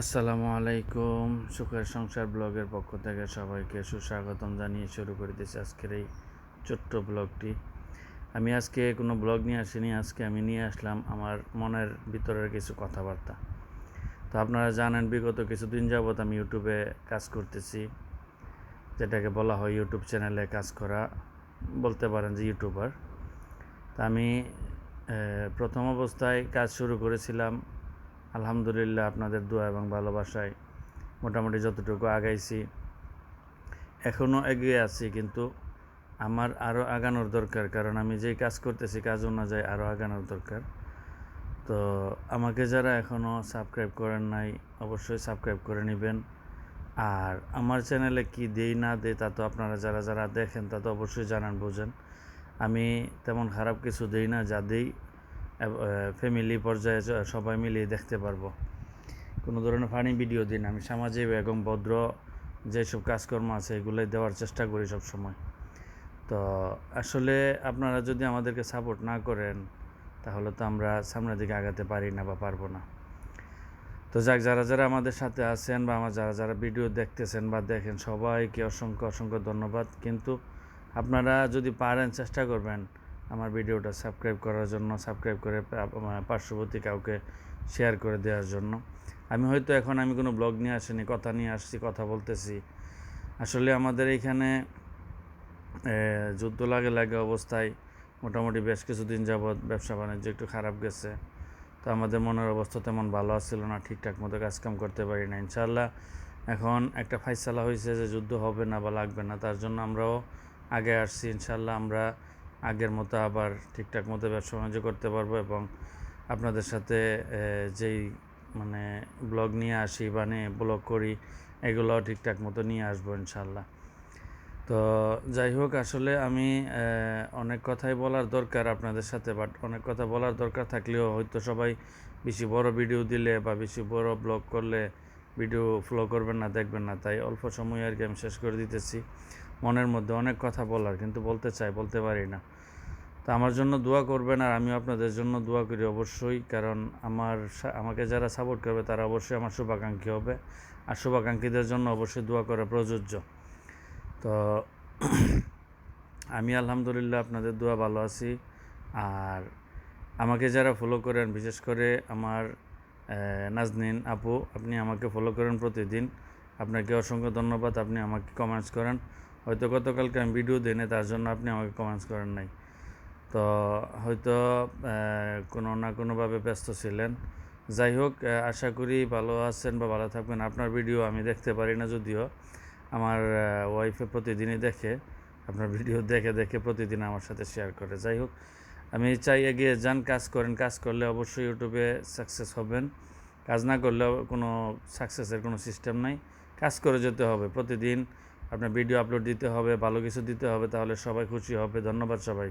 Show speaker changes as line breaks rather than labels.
আসসালামু আলাইকুম। সুখের সংসার ব্লগের পক্ষ থেকে সবাইকে সুস্বাগতম জানিয়ে শুরু করে দিয়েছি আজকের এই ছোট্ট ব্লগটি। আমি আজকে কোনো ব্লগ নিয়ে আসিনি, আজকে আমি নিয়ে আসলাম আমার মনের ভিতরের কিছু কথাবার্তা। তো আপনারা জানেন বিগত কিছুদিন যাবৎ আমি ইউটিউবে কাজ করতেছি, যেটাকে বলা হয় ইউটিউব চ্যানেলে কাজ করা, বলতে পারেন যে ইউটিউবার। তা আমি প্রথম অবস্থায় কাজ শুরু করেছিলাম, আলহামদুলিল্লাহ আপনাদের দোয়া এবং ভালোবাসায় মোটামুটি যতটুকু আগাইছি, এখনও এগিয়ে আছি, কিন্তু আমার আরও আগানোর দরকার, কারণ আমি যেই কাজ করতেছি কাজ অনুযায়ী আরও আগানোর দরকার। তো আমাকে যারা এখনও সাবস্ক্রাইব করেন নাই অবশ্যই সাবস্ক্রাইব করে নেবেন। আর আমার চ্যানেলে কি দেই না দেই তা তো আপনারা যারা যারা দেখেন তা তো অবশ্যই জানান, বোঝেন। আমি তেমন খারাপ কিছু দেই না, যা দেই ফ্যামিলি পর্যায়ে সবাই মিলিয়ে দেখতে পারবো। কোনো ধরনের ফানি ভিডিও দিন, আমি সামাজিক এবং ভদ্র যেসব কাজকর্ম আছে এগুলোই দেওয়ার চেষ্টা করি সব সময়। তো আসলে আপনারা যদি আমাদেরকে সাপোর্ট না করেন তাহলে তো আমরা সামনের দিকে আগাতে পারি না বা পারবো না। তো যাক, যারা যারা আমাদের সাথে আছেন বা আমার যারা যারা ভিডিও দেখতেছেন বা দেখেন সবাইকে অসংখ্য অসংখ্য ধন্যবাদ। কিন্তু আপনারা যদি পারেন চেষ্টা করবেন আমার ভিডিওটা সাবস্ক্রাইব করার জন্য, সাবস্ক্রাইব করে পার্শ্ববর্তী কাউকে শেয়ার করে দেওয়ার জন্য। আমি হয়তো এখন আমি কোনো ব্লগ নিয়ে আসিনি, কথা নিয়ে আসছি, কথা বলতেছি। আসলে আমাদের এইখানে যুদ্ধ লাগে লাগে অবস্থায় মোটামুটি বেশ কিছুদিন যাবৎ ব্যবসা বাণিজ্য একটু খারাপ গেছে। তো আমাদের মনের অবস্থা তেমন ভালো আসছিল না, ঠিকঠাক মতো কাজকাম করতে পারি না। ইনশাআল্লাহ এখন একটা ফাইসালা হয়েছে যে যুদ্ধ হবে না বা লাগবে না, তার জন্য আমরাও আগে আসছি। ইনশাআল্লাহ আমরা আগের মতো আবার ঠিকঠাক মতো ব্যবসা বাণিজ্য করতে পারবো এবং আপনাদের সাথে যেই মানে ব্লগ নিয়ে আসি বা ব্লগ করি এগুলোও ঠিকঠাক মতো নিয়ে আসবো ইনশাআল্লাহ। তো যাই হোক, আসলে আমি অনেক কথাই বলার দরকার আপনাদের সাথে, বাট অনেক কথা বলার দরকার থাকলেও হয়তো সবাই বেশি বড় ভিডিও দিলে বা বেশি বড় ব্লগ করলে ভিডিও ফলো করবেন না, দেখবেন না। তাই অল্প সময় আর কি আমি শেষ করে দিতেছি। মনের মধ্যে অনেক কথা বলার, কিন্তু বলতে চাই বলতে পারি না। তো আমার জন্য দোয়া করবেন আর আমিও আপনাদের জন্য দোয়া করি অবশ্যই, কারণ আমাকে যারা সাপোর্ট করবে তারা অবশ্যই আমার শুভাকাঙ্ক্ষী হবে, আর শুভাকাঙ্ক্ষীদের জন্য অবশ্যই দোয়া করা প্রযোজ্য। তো আমি আলহামদুলিল্লাহ আপনাদের দোয়া ভালো আছি। আর আমাকে যারা ফলো করেন, বিশেষ করে আমার নাজনীন আপু, আপনি আমাকে ফলো করেন প্রতিদিন, আপনাকে অসংখ্য ধন্যবাদ। আপনি আমাকে কমেন্টস করেন, হয়তো গতকালকে আমি ভিডিও দিই না তার জন্য আপনি আমাকে কমেন্টস করেন নাই। তো হয়তো কোনো না কোনোভাবে ব্যস্ত ছিলেন। যাই হোক, আশা করি ভালো আছেন বা ভালো থাকবেন। আপনার ভিডিও আমি দেখতে পারি না যদিও, আমার ওয়াইফে প্রতিদিনই দেখে, আপনার ভিডিও দেখে দেখে প্রতিদিন আমার সাথে শেয়ার করে। যাই হোক, আমি চাই এগিয়ে যান, কাজ করেন, কাজ করলে অবশ্যই ইউটিউবে সাকসেস হবেন। কাজ না করলেও কোনো সাকসেসের কোনো সিস্টেম নাই। কাজ করে যেতে হবে, প্রতিদিন আপনার ভিডিও আপলোড দিতে হবে, ভালো কিছু দিতে হবে, তাহলে সবাই খুশি হবে। ধন্যবাদ সবাইকে।